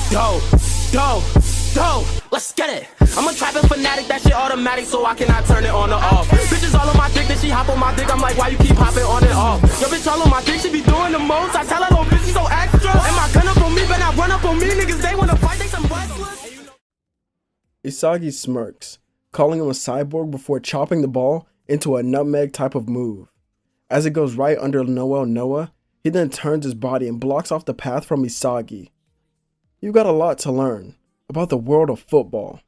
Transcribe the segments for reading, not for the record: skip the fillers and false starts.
Go, go, go, let's get it. I'm a trapping fanatic, that shit automatic, so I cannot turn it on or off. Bitches all on my dick, then she hop on my dick, I'm like, why you keep hopping on and off? Your bitch all on my dick, she be doing the most. I tell her, little bitch, she so extra. And my gun up on me, but not run up on me. Niggas, they wanna fight, they some wrestlers. Isagi smirks, calling him a cyborg before chopping the ball into a nutmeg type of move. As it goes right under Noah, he then turns his body and blocks off the path from Isagi. You've got a lot to learn about the world of football.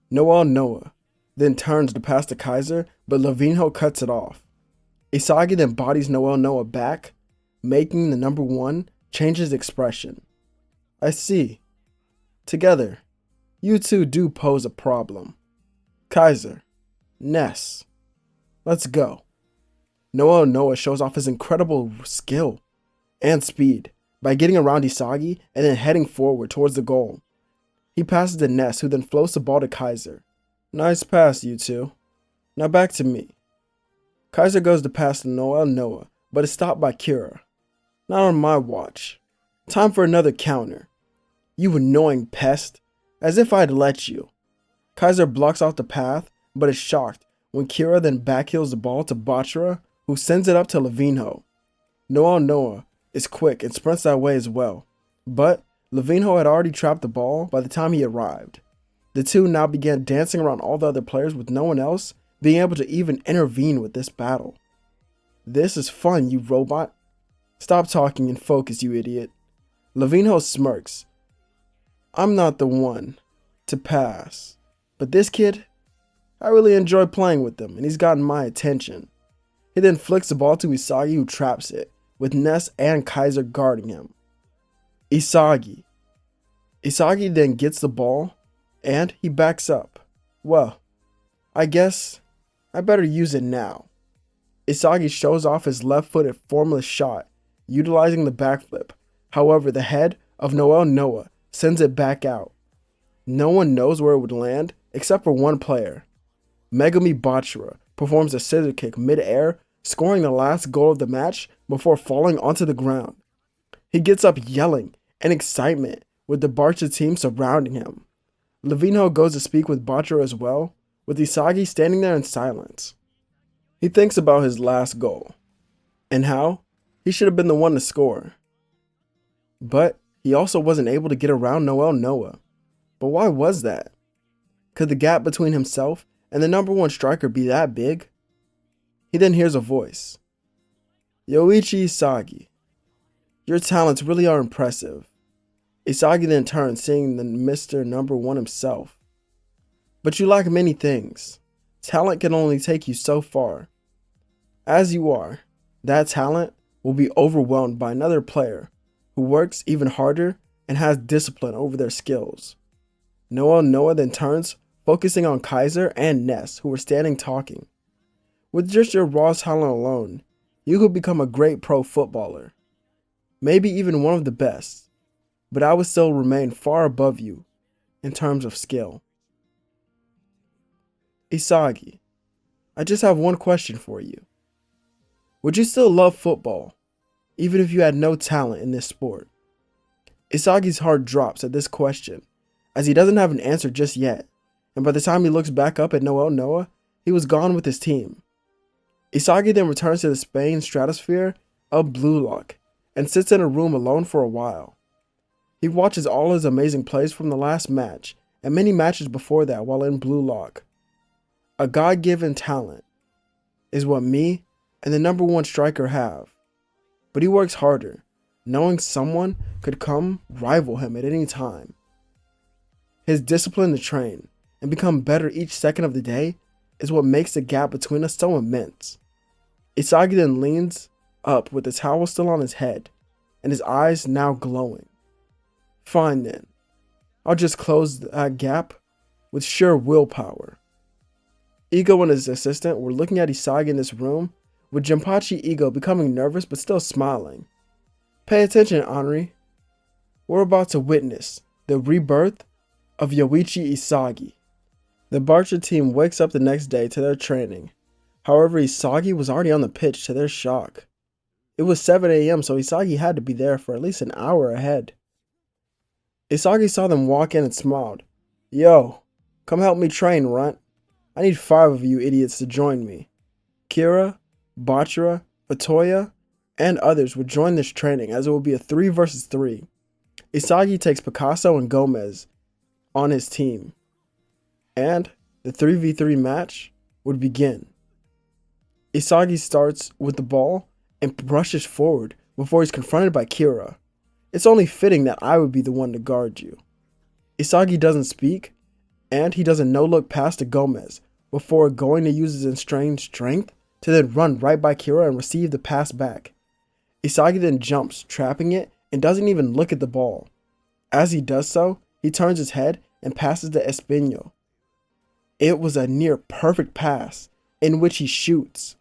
Noah then turns to pass to Kaiser, but Levinho cuts it off. Isagi then bodies Noah back, making the number 1 change his expression. I see. Together, you two do pose a problem. Kaiser, Ness, let's go. Noah shows off his incredible skill and speed by getting around Isagi and then heading forward towards the goal. He passes to Ness, who then floats the ball to Kaiser. Nice pass, you two. Now back to me. Kaiser goes to pass to Noah, but is stopped by Kira. Not on my watch. Time for another counter. You annoying pest. As if I'd let you. Kaiser blocks off the path, but is shocked when Kira then backheels the ball to Bachara, who sends it up to Levinho. Noah is quick and sprints that way as well, but Levinho had already trapped the ball by the time he arrived. The two now began dancing around all the other players with no one else being able to even intervene with this battle. This is fun, you robot. Stop talking and focus, you idiot. Levinho smirks. I'm not the one to pass, but this kid, I really enjoy playing with him and he's gotten my attention. He then flicks the ball to Isagi, who traps it, with Ness and Kaiser guarding him. Isagi then gets the ball and he backs up. Well, I guess I better use it now. Isagi shows off his left-footed formless shot, utilizing the backflip. However, the head of Noah sends it back out. No one knows where it would land except for one player. Megumi Bachara performs a scissor kick mid-air, scoring the last goal of the match before falling onto the ground. He gets up yelling in excitement with the Barca team surrounding him. Levinho goes to speak with Bachara as well, with Isagi standing there in silence. He thinks about his last goal and how he should have been the one to score. But he also wasn't able to get around Noah. But why was that? Could the gap between himself and the number 1 striker be that big? He then hears a voice. Yoichi Isagi, your talents really are impressive. Isagi then turns, seeing the Mr. Number 1 himself. But you lack many things. Talent can only take you so far. As you are, that talent will be overwhelmed by another player who works even harder and has discipline over their skills. Noah then turns, focusing on Kaiser and Ness, who were standing talking. With just your raw talent alone, you could become a great pro footballer. Maybe even one of the best, but I would still remain far above you in terms of skill. Isagi, I just have one question for you. Would you still love football, even if you had no talent in this sport? Isagi's heart drops at this question, as he doesn't have an answer just yet, and by the time he looks back up at Noah, he was gone with his team. Isagi then returns to the Spain stratosphere of Blue Lock and sits in a room alone for a while. He watches all his amazing plays from the last match and many matches before that while in Blue Lock. A God-given talent is what me and the number 1 striker have, but he works harder, knowing someone could come rival him at any time. His discipline to train and become better each second of the day is what makes the gap between us so immense. Isagi then leans up with the towel still on his head and his eyes now glowing. Fine then, I'll just close that gap with sheer willpower. Ego and his assistant were looking at Isagi in this room, with Jinpachi Ego becoming nervous but still smiling. Pay attention, Henri. We're about to witness the rebirth of Yoichi Isagi. The Barca team wakes up the next day to their training. However, Isagi was already on the pitch to their shock. It was 7 a.m., so Isagi had to be there for at least an hour ahead. Isagi saw them walk in and smiled. Yo, come help me train, runt. I need 5 of you idiots to join me. Kira, Bachira, Otoya, and others would join this training as it will be a 3 versus 3. Isagi takes Picasso and Gomez on his team, and the 3v3 match would begin. Isagi starts with the ball and brushes forward before he's confronted by Kira. It's only fitting that I would be the one to guard you. Isagi doesn't speak, and he does a no-look pass to Gomez before going to use his enstrained strength to then run right by Kira and receive the pass back. Isagi then jumps, trapping it, and doesn't even look at the ball. As he does so, he turns his head and passes to Espino. It was a near perfect pass, in which he shoots.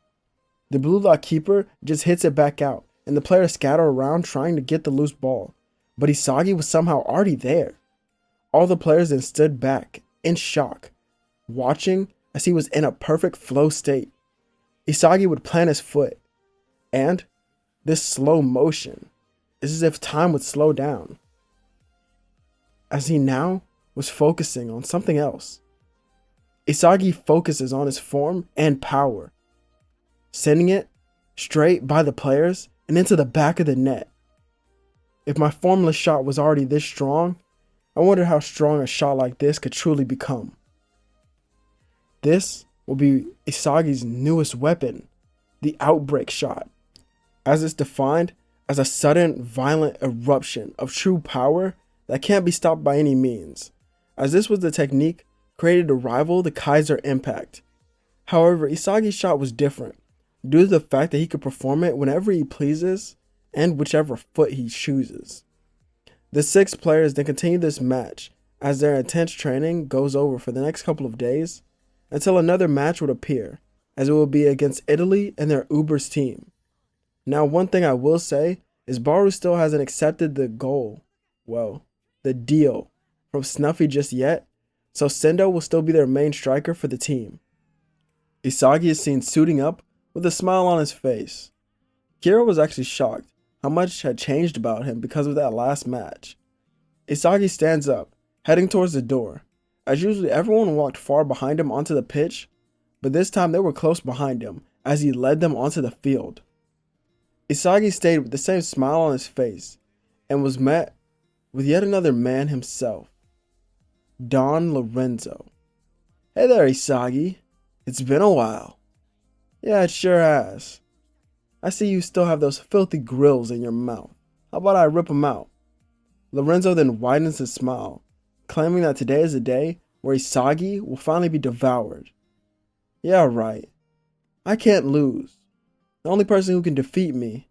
The blue lock keeper just hits it back out, and the players scatter around trying to get the loose ball, but Isagi was somehow already there. All the players then stood back, in shock, watching as he was in a perfect flow state. Isagi would plant his foot, and this slow motion is as if time would slow down, as he now was focusing on something else. Isagi focuses on his form and power, sending it straight by the players and into the back of the net. If my formless shot was already this strong, I wonder how strong a shot like this could truly become. This will be Isagi's newest weapon, the outbreak shot, as it's defined as a sudden violent eruption of true power that can't be stopped by any means, as this was the technique created to rival the Kaiser impact. However, Isagi's shot was different, due to the fact that he could perform it whenever he pleases and whichever foot he chooses. The 6 players then continue this match as their intense training goes over for the next couple of days until another match would appear, as it will be against Italy and their Ubers team. Now, one thing I will say is Baru still hasn't accepted the deal from Snuffy just yet, so Sendo will still be their main striker for the team. Isagi is seen suiting up with a smile on his face. Kira was actually shocked how much had changed about him because of that last match. Isagi stands up, heading towards the door. As usually, everyone walked far behind him onto the pitch, but this time they were close behind him as he led them onto the field. Isagi stayed with the same smile on his face and was met with yet another man himself, Don Lorenzo. Hey there, Isagi. It's been a while. Yeah, it sure has. I see you still have those filthy grills in your mouth. How about I rip them out? Lorenzo then widens his smile, claiming that today is the day where Isagi will finally be devoured. Yeah, right. I can't lose. The only person who can defeat me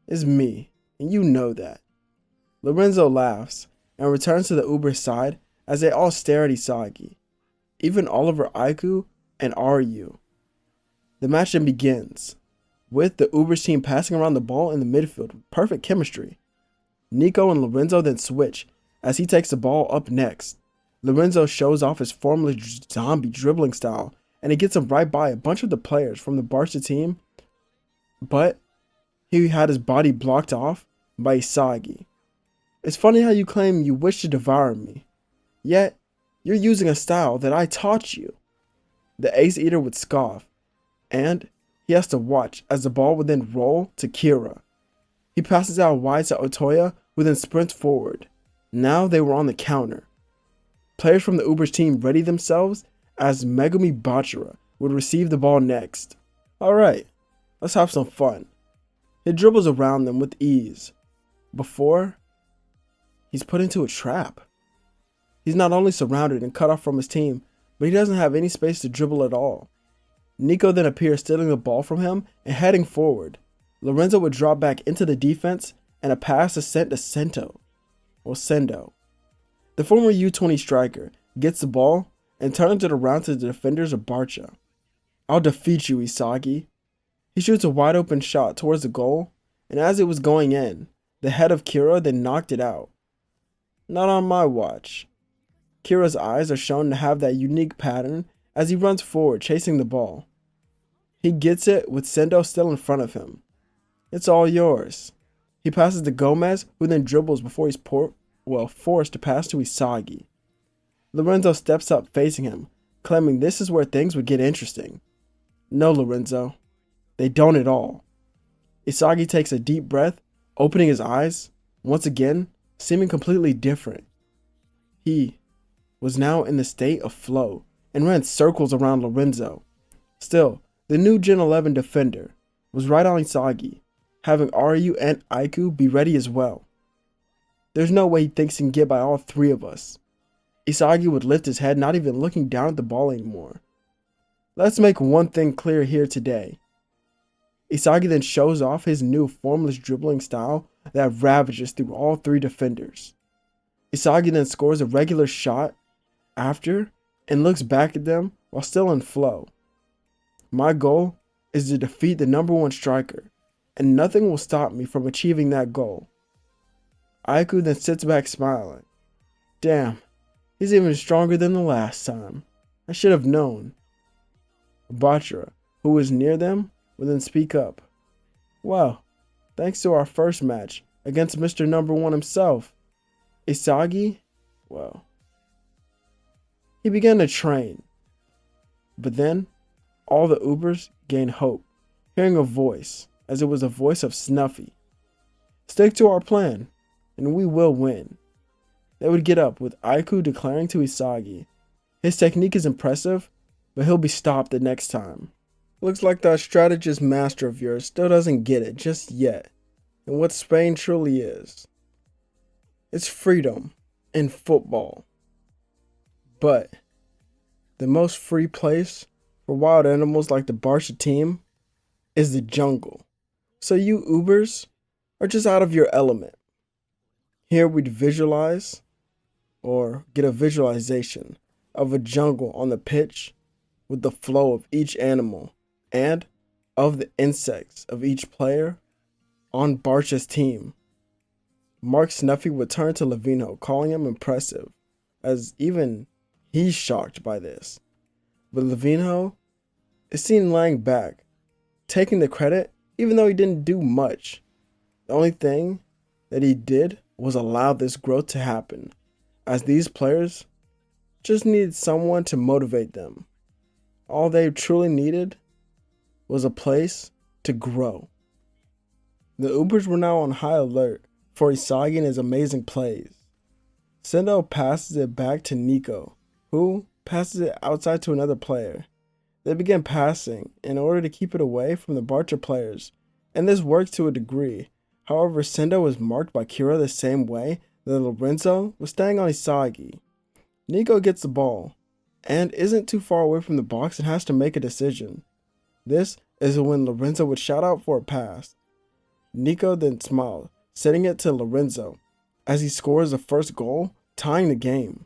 is me, and you know that. Lorenzo laughs and returns to the Uber side as they all stare at Isagi, even Oliver Aiku and Ryu. The match then begins, with the Uber's team passing around the ball in the midfield with perfect chemistry. Nico and Lorenzo then switch as he takes the ball up next. Lorenzo shows off his formless zombie dribbling style, and he gets him right by a bunch of the players from the Barca team, but he had his body blocked off by Isagi. It's funny how you claim you wish to devour me, yet you're using a style that I taught you. The Ace Eater would scoff, and he has to watch as the ball would then roll to Kira. He passes out wide to Otoya, who then sprints forward. Now they were on the counter. Players from the Uber's team ready themselves as Megumi Bachira would receive the ball next. Alright, let's have some fun. He dribbles around them with ease, before he's put into a trap. He's not only surrounded and cut off from his team, but he doesn't have any space to dribble at all. Nico then appears stealing the ball from him and heading forward. Lorenzo would drop back into the defense and a pass is sent to Sendo. The former U20 striker gets the ball and turns it around to the defenders of Barca. I'll defeat you, Isagi. He shoots a wide open shot towards the goal, and as it was going in, the head of Kira then knocked it out. Not on my watch. Kira's eyes are shown to have that unique pattern as he runs forward chasing the ball. He gets it with Sendo still in front of him. It's all yours. He passes to Gomez, who then dribbles before he's forced to pass to Isagi. Lorenzo steps up facing him, claiming this is where things would get interesting. No, Lorenzo, they don't at all. Isagi takes a deep breath, opening his eyes, once again, seeming completely different. He was now in the state of flow and ran circles around Lorenzo. Still, the new Gen 11 defender was right on Isagi, having Ryu and Aiku be ready as well. There's no way he thinks he can get by all three of us. Isagi would lift his head, not even looking down at the ball anymore. Let's make one thing clear here today. Isagi then shows off his new formless dribbling style that ravages through all three defenders. Isagi then scores a regular shot after and looks back at them while still in flow. My goal is to defeat the number one striker, and nothing will stop me from achieving that goal. Aiku then sits back smiling. Damn, he's even stronger than the last time. I should have known. Bachira, who was near them, would then speak up. Well, thanks to our first match against Mr. Number One himself, Isagi, he began to train. But then, all the Ubers gained hope, hearing a voice, as it was a voice of Snuffy. Stick to our plan, and we will win. They would get up with Aiku declaring to Isagi, his technique is impressive, but he'll be stopped the next time. Looks like that strategist master of yours still doesn't get it just yet, and what Spain truly is. It's freedom in football. But the most free place for wild animals like the Barca team is the jungle. So you Ubers are just out of your element. Here we'd visualize or get a visualization of a jungle on the pitch with the flow of each animal and of the insects of each player on Barca's team. Mark Snuffy would turn to Lavino, calling him impressive, as even he's shocked by this. But Lavino is seen lying back, taking the credit even though he didn't do much. The only thing that he did was allow this growth to happen, as these players just needed someone to motivate them. All they truly needed was a place to grow. The Ubers were now on high alert for Isagi and his amazing plays. Sendo passes it back to Nico, who passes it outside to another player. They begin passing in order to keep it away from the Barca players, and this works to a degree. However, Sendo was marked by Kira the same way that Lorenzo was staying on Isagi. Nico gets the ball, and isn't too far away from the box and has to make a decision. This is when Lorenzo would shout out for a pass. Nico then smiled, setting it to Lorenzo, as he scores the first goal, tying the game.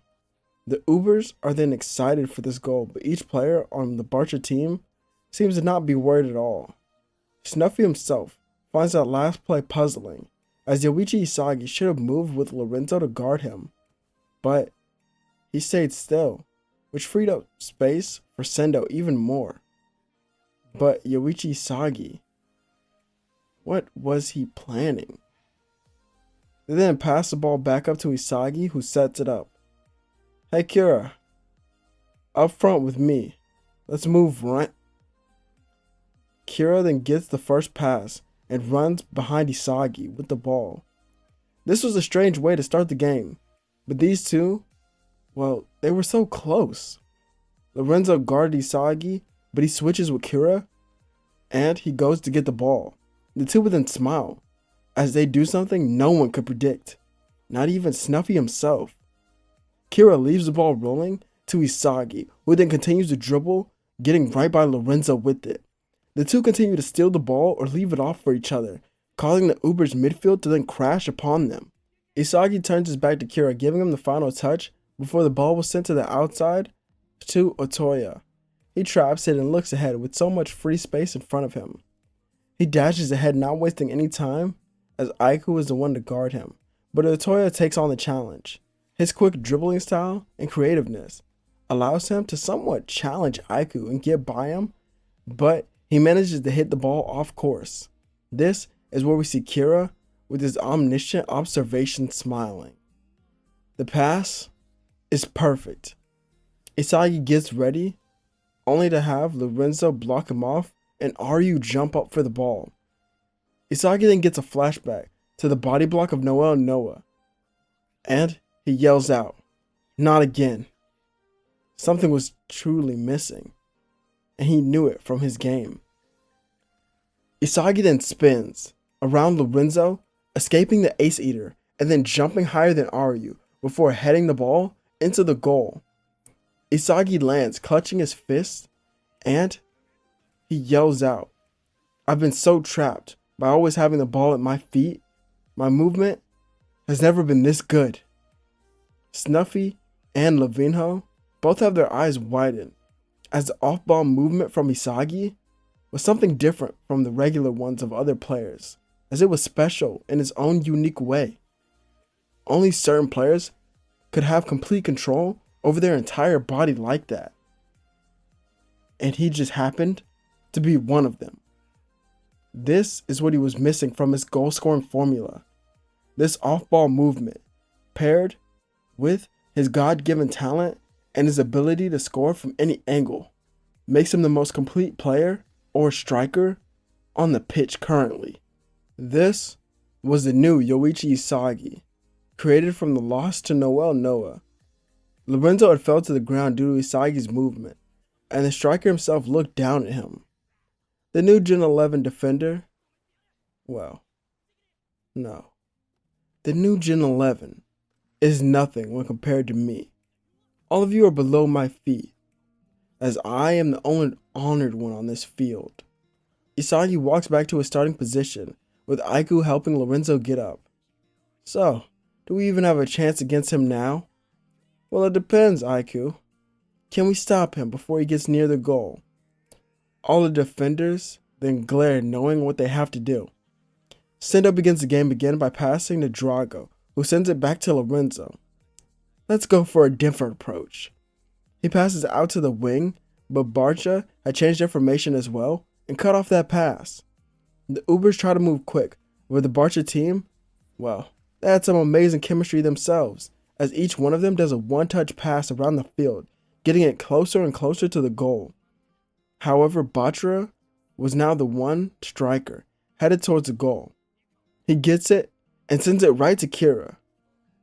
The Ubers are then excited for this goal, but each player on the Barca team seems to not be worried at all. Snuffy himself finds that last play puzzling, as Yoichi Isagi should have moved with Lorenzo to guard him, but he stayed still, which freed up space for Sendo even more. But Yoichi Isagi, what was he planning? They then pass the ball back up to Isagi, who sets it up. Hey Kira, up front with me. Let's move right. Kira then gets the first pass and runs behind Isagi with the ball. This was a strange way to start the game, but these two, they were so close. Lorenzo guarded Isagi, but he switches with Kira, and he goes to get the ball. The two would then smile, as they do something no one could predict, not even Snuffy himself. Kira leaves the ball rolling to Isagi, who then continues to dribble, getting right by Lorenzo with it. The two continue to steal the ball or leave it off for each other, causing the Ubers midfield to then crash upon them. Isagi turns his back to Kira, giving him the final touch before the ball was sent to the outside to Otoya. He traps it and looks ahead with so much free space in front of him. He dashes ahead, not wasting any time, as Aiku is the one to guard him, but Otoya takes on the challenge. His quick dribbling style and creativeness allows him to somewhat challenge Aiku and get by him, but he manages to hit the ball off course. This is where we see Kira with his omniscient observation smiling. The pass is perfect. Isagi gets ready, only to have Lorenzo block him off and Ryu jump up for the ball. Isagi then gets a flashback to the body block of Noah, and he yells out, "Not again." Something was truly missing, and he knew it from his game. Isagi then spins around Lorenzo, escaping the Ace Eater, and then jumping higher than Ryu before heading the ball into the goal. Isagi lands, clutching his fist, and he yells out, "I've been so trapped by always having the ball at my feet. My movement has never been this good." Snuffy and Levinho both have their eyes widened, as the off-ball movement from Isagi was something different from the regular ones of other players, as it was special in its own unique way. Only certain players could have complete control over their entire body like that. And he just happened to be one of them. This is what he was missing from his goal-scoring formula. This off-ball movement, paired with his God-given talent and his ability to score from any angle, makes him the most complete player or striker on the pitch currently. This was the new Yoichi Isagi, created from the loss to Noah. Lorenzo had fell to the ground due to Isagi's movement, and the striker himself looked down at him. The new Gen 11 defender? Well, no. The new Gen 11 is nothing when compared to me. All of you are below my feet, as I am the only honored one on this field. Isagi walks back to his starting position, with Aiku helping Lorenzo get up. So, do we even have a chance against him now? Well, it depends, Aiku. Can we stop him before he gets near the goal? All the defenders then glare, knowing what they have to do. Sendo begins the game again by passing to Drago, who sends it back to Lorenzo. Let's go for a different approach. He passes out to the wing, but Barca had changed their formation as well and cut off that pass. The Ubers try to move quick, but the Barca team, well, they had some amazing chemistry themselves, as each one of them does a one-touch pass around the field, getting it closer and closer to the goal. However, Batra was now the one striker, headed towards the goal. He gets it and sends it right to Kira.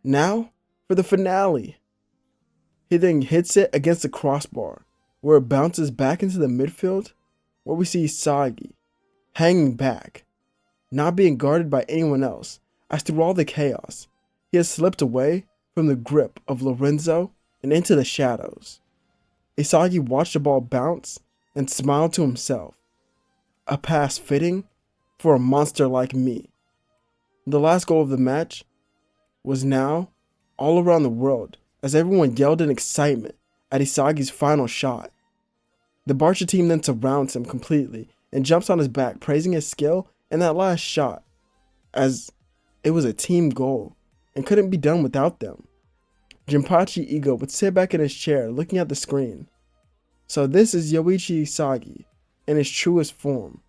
Now, for the finale. He then hits it against the crossbar, where it bounces back into the midfield, where we see Isagi hanging back, not being guarded by anyone else, as through all the chaos, he has slipped away from the grip of Lorenzo and into the shadows. Isagi watched the ball bounce and smiled to himself. A pass fitting for a monster like me. The last goal of the match was now all around the world, as everyone yelled in excitement at Isagi's final shot. The Barca team then surrounds him completely and jumps on his back, praising his skill in that last shot, as it was a team goal and couldn't be done without them. Jinpachi Ego would sit back in his chair looking at the screen. So this is Yoichi Isagi in his truest form,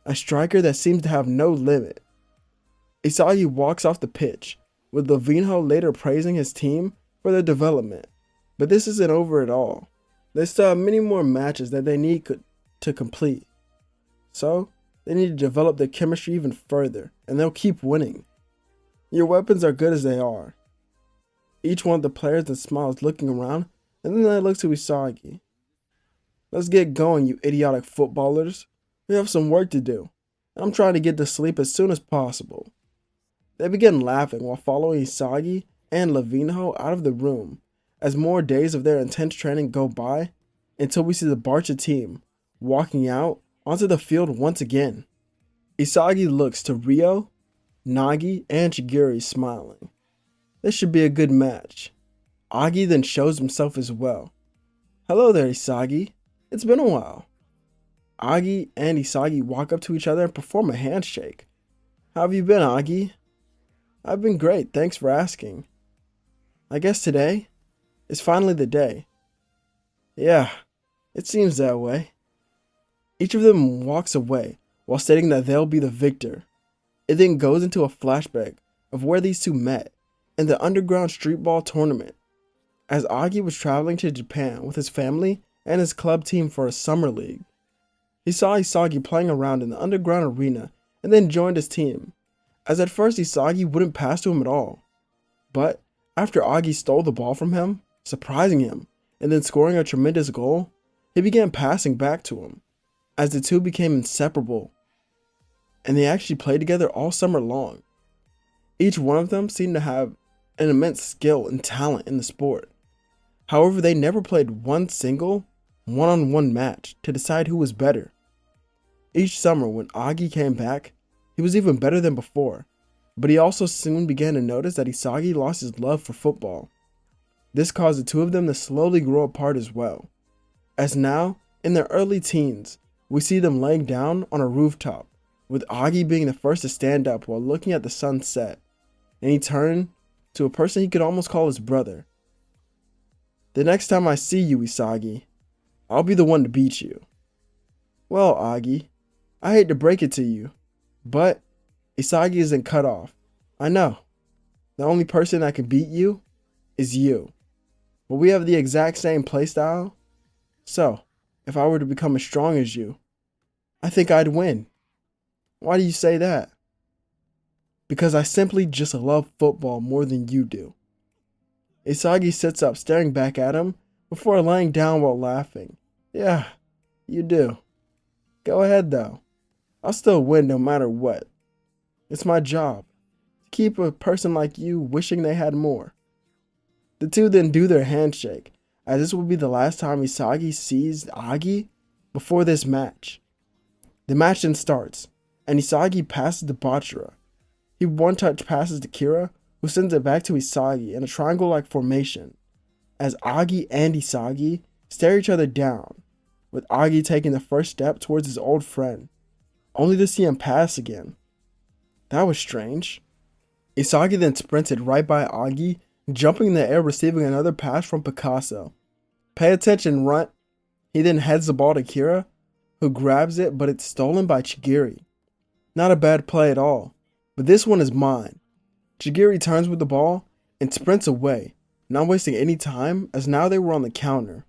a striker that seems to have no limit. Isagi walks off the pitch, with Levinho later praising his team for their development. But this isn't over at all. They still have many more matches that they need to complete. So, they need to develop their chemistry even further, and they'll keep winning. Your weapons are good as they are. Each one of the players then smiles, looking around, and then they look to Isagi. Let's get going, you idiotic footballers. We have some work to do. I'm trying to get to sleep as soon as possible. They begin laughing while following Isagi and Levinho out of the room, as more days of their intense training go by, until we see the Barca team walking out onto the field once again. Isagi looks to Ryo, Nagi, and Shigiri smiling. This should be a good match. Agi then shows himself as well. Hello there, Isagi. It's been a while. Agi and Isagi walk up to each other and perform a handshake. How have you been, Agi? I've been great, thanks for asking. I guess today is finally the day. Yeah, it seems that way. Each of them walks away while stating that they'll be the victor. It then goes into a flashback of where these two met in the underground street ball tournament, as Agi was traveling to Japan with his family and his club team for a summer league. He saw Isagi playing around in the underground arena and then joined his team, as at first Isagi wouldn't pass to him at all. But after Agi stole the ball from him, surprising him, and then scoring a tremendous goal, he began passing back to him, as the two became inseparable, and they actually played together all summer long. Each one of them seemed to have an immense skill and talent in the sport. However, they never played one single one-on-one match to decide who was better. Each summer when Agi came back, he was even better than before, but he also soon began to notice that Isagi lost his love for football. This caused the two of them to slowly grow apart as well, as now, in their early teens, we see them laying down on a rooftop, with Agi being the first to stand up while looking at the sunset, and he turned to a person he could almost call his brother. "The next time I see you, Isagi, I'll be the one to beat you." "Well, Agi, I hate to break it to you, but Isagi isn't cut off. I know. The only person that can beat you is you. But we have the exact same playstyle. So, if I were to become as strong as you, I think I'd win." "Why do you say that?" "Because I simply just love football more than you do." Isagi sits up, staring back at him, before laying down while laughing. "Yeah, you do. Go ahead though. I'll still win no matter what. It's my job to keep a person like you wishing they had more." The two then do their handshake, as this will be the last time Isagi sees Agi before this match. The match then starts, and Isagi passes to Bachira. He one-touch passes to Kira, who sends it back to Isagi in a triangle-like formation, as Agi and Isagi stare each other down, with Agi taking the first step towards his old friend, only to see him pass again. That was strange. Isagi then sprinted right by Agi, jumping in the air, receiving another pass from Picasso. "Pay attention, runt." He then heads the ball to Kira, who grabs it, but it's stolen by Chigiri. Not a bad play at all, but this one is mine. Chigiri turns with the ball and sprints away, not wasting any time, as now they were on the counter.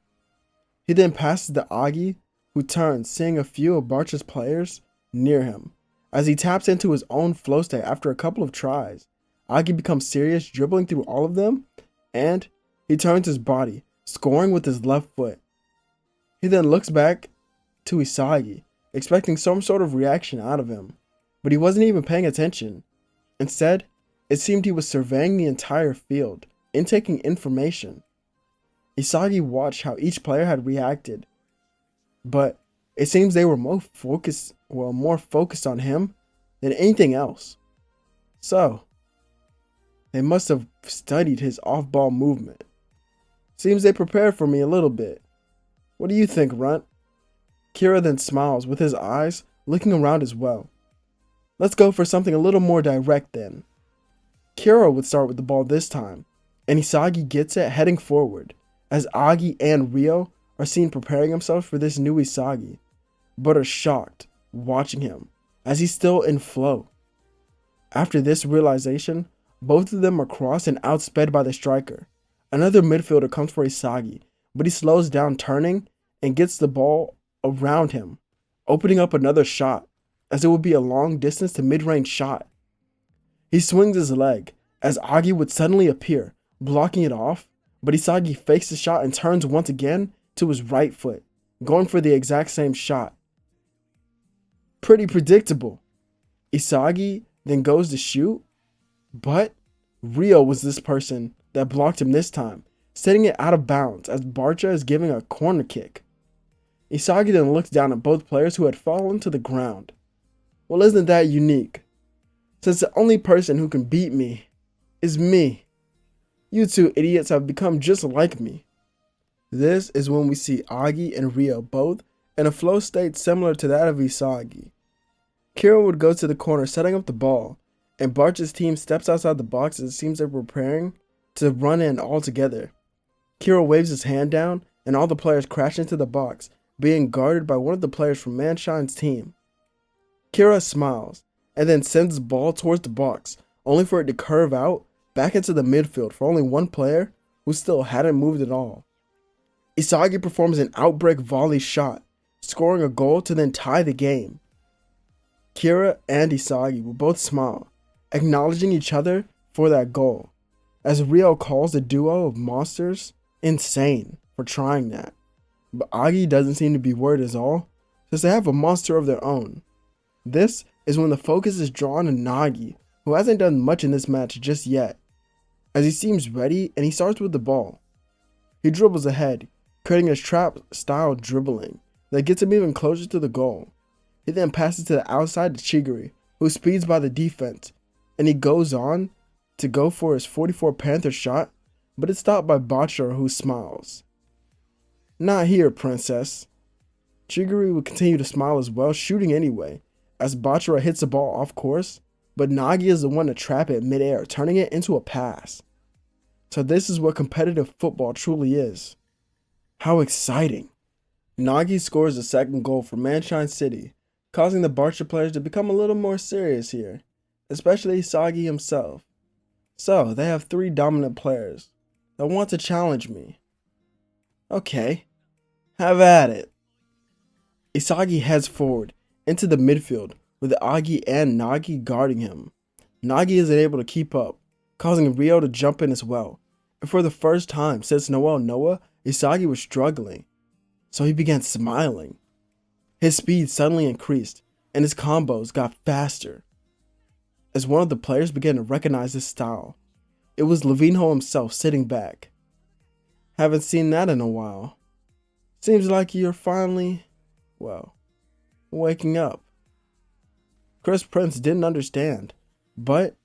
He then passes to Agi, who turns, seeing a few of Barcha's players near him, as he taps into his own flow state after a couple of tries. Agi becomes serious, dribbling through all of them, and he turns his body, scoring with his left foot. He then looks back to Isagi, expecting some sort of reaction out of him, but he wasn't even paying attention. Instead, it seemed he was surveying the entire field, intaking information. Isagi watched how each player had reacted, but it seems they were more focused on him than anything else. So, they must have studied his off-ball movement. Seems they prepared for me a little bit. What do you think, runt? Kira then smiles, with his eyes looking around as well. Let's go for something a little more direct then. Kira would start with the ball this time, and Isagi gets it, heading forward, as Agi and Ryo are seen preparing themselves for this new Isagi, but are shocked watching him, as he's still in flow. After this realization, both of them are crossed and outsped by the striker. Another midfielder comes for Isagi, but he slows down, turning, and gets the ball around him, opening up another shot, as it would be a long distance to mid-range shot. He swings his leg, as Agi would suddenly appear, blocking it off, but Isagi fakes the shot and turns once again to his right foot, going for the exact same shot. Pretty predictable. Isagi then goes to shoot, but Ryo was this person that blocked him this time, setting it out of bounds as Barcha is giving a corner kick. Isagi then looks down at both players who had fallen to the ground. Well, isn't that unique? Since the only person who can beat me is me. You two idiots have become just like me. This is when we see Agi and Ryo both in a flow state similar to that of Isagi. Kira would go to the corner setting up the ball, and Barcha's team steps outside the box as it seems they're preparing to run in all together. Kira waves his hand down, and all the players crash into the box, being guarded by one of the players from Manshine's team. Kira smiles, and then sends the ball towards the box, only for it to curve out back into the midfield for only one player who still hadn't moved at all. Isagi performs an outbreak volley shot, scoring a goal to then tie the game. Kira and Isagi will both smile, acknowledging each other for that goal, as Ryo calls the duo of monsters insane for trying that. But Agi doesn't seem to be worried at all, since they have a monster of their own. This is when the focus is drawn to Nagi, who hasn't done much in this match just yet, as he seems ready and he starts with the ball. He dribbles ahead, creating a trap-style dribbling that gets him even closer to the goal. He then passes to the outside to Chigiri, who speeds by the defense, and he goes on to go for his 44 Panther shot, but it's stopped by Bachara, who smiles. "Not here, princess." Chigiri would continue to smile as well, shooting anyway, as Bachara hits the ball off course, but Nagi is the one to trap it midair, turning it into a pass. So this is what competitive football truly is. How exciting. Nagi scores the second goal for Manshine City, causing the Barca players to become a little more serious here, especially Isagi himself. So they have 3 dominant players that want to challenge me. Okay, have at it. Isagi heads forward into the midfield with Agi and Nagi guarding him. Nagi isn't able to keep up, causing Ryo to jump in as well. And for the first time since Noah, Isagi was struggling, so he began smiling. His speed suddenly increased, and his combos got faster. As one of the players began to recognize his style, it was Levinho himself sitting back. "Haven't seen that in a while. Seems like you're finally, waking up." Chris Prince didn't understand, but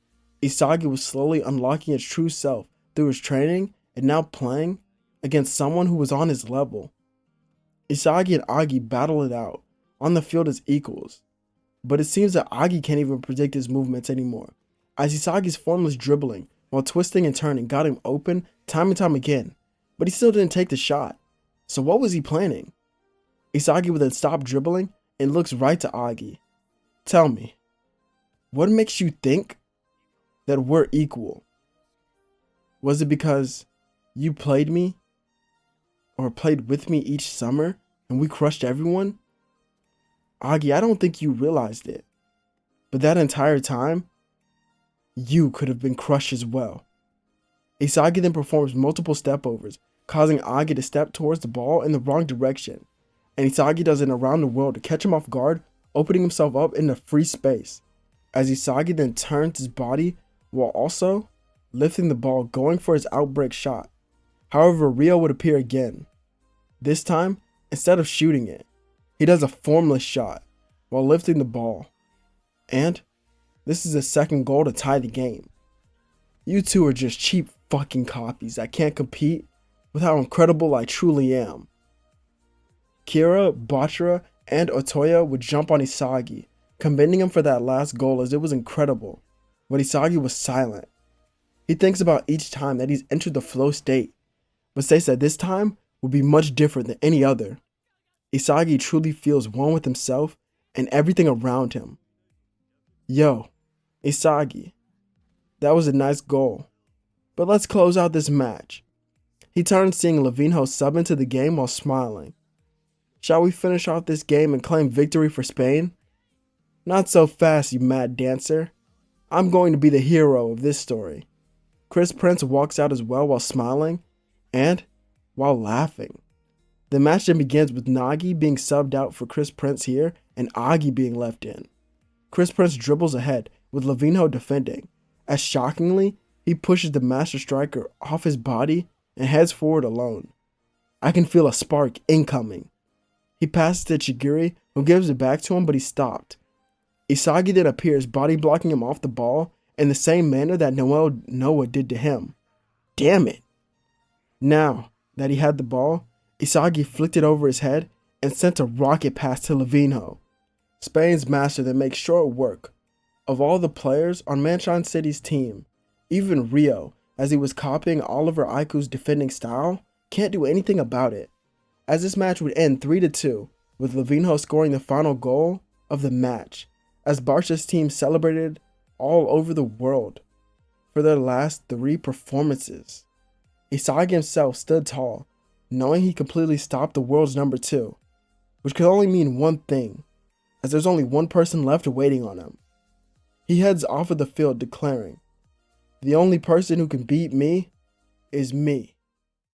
Isagi was slowly unlocking his true self through his training and now playing against someone who was on his level. Isagi and Agi battle it out on the field as equals, but it seems that Agi can't even predict his movements anymore, as Isagi's formless dribbling while twisting and turning got him open time and time again, but he still didn't take the shot. So what was he planning? Isagi would then stop dribbling and looks right to Agi. "Tell me, what makes you think that we're equal? Was it because you played me or played with me each summer and we crushed everyone? Agi, I don't think you realized it, but that entire time, you could have been crushed as well." Isagi then performs multiple stepovers, causing Agi to step towards the ball in the wrong direction, and Isagi does an around the world to catch him off guard, opening himself up into free space, as Isagi then turns his body while also lifting the ball, going for his outbreak shot. However, Ryo would appear again. This time, instead of shooting it, he does a formless shot while lifting the ball. And this is his second goal to tie the game. You two are just cheap fucking copies that can't compete with how incredible I truly am. Kira, Bachara, and Otoya would jump on Isagi, commending him for that last goal as it was incredible, but Isagi was silent. He thinks about each time that he's entered the flow state, but states that this time will be much different than any other. Isagi truly feels one with himself and everything around him. "Yo, Isagi, that was a nice goal, but let's close out this match." He turns, seeing Levinho sub into the game while smiling. "Shall we finish off this game and claim victory for Spain?" "Not so fast, you mad dancer. I'm going to be the hero of this story." Chris Prince walks out as well while smiling and while laughing. The match then begins with Nagi being subbed out for Chris Prince here and Agi being left in. Chris Prince dribbles ahead with Levinho defending, as shockingly he pushes the master striker off his body and heads forward alone. I can feel a spark incoming. He passes to Chigiri, who gives it back to him, but he's stopped. Isagi then appears, body blocking him off the ball in the same manner that Noah did to him. Damn it. Now that he had the ball, Isagi flicked it over his head and sent a rocket pass to Levinho. Spain's master then makes short work of all the players on Manshine City's team. Even Ryo, as he was copying Oliver Aiku's defending style, can't do anything about it, as this match would end 3-2, with Levinho scoring the final goal of the match, as Barca's team celebrated all over the world. for their last 3 performances. Isagi himself stood tall, knowing he completely stopped the world's number 2, which could only mean one thing, as there's only one person left waiting on him. He heads off of the field declaring, "The only person who can beat me is me."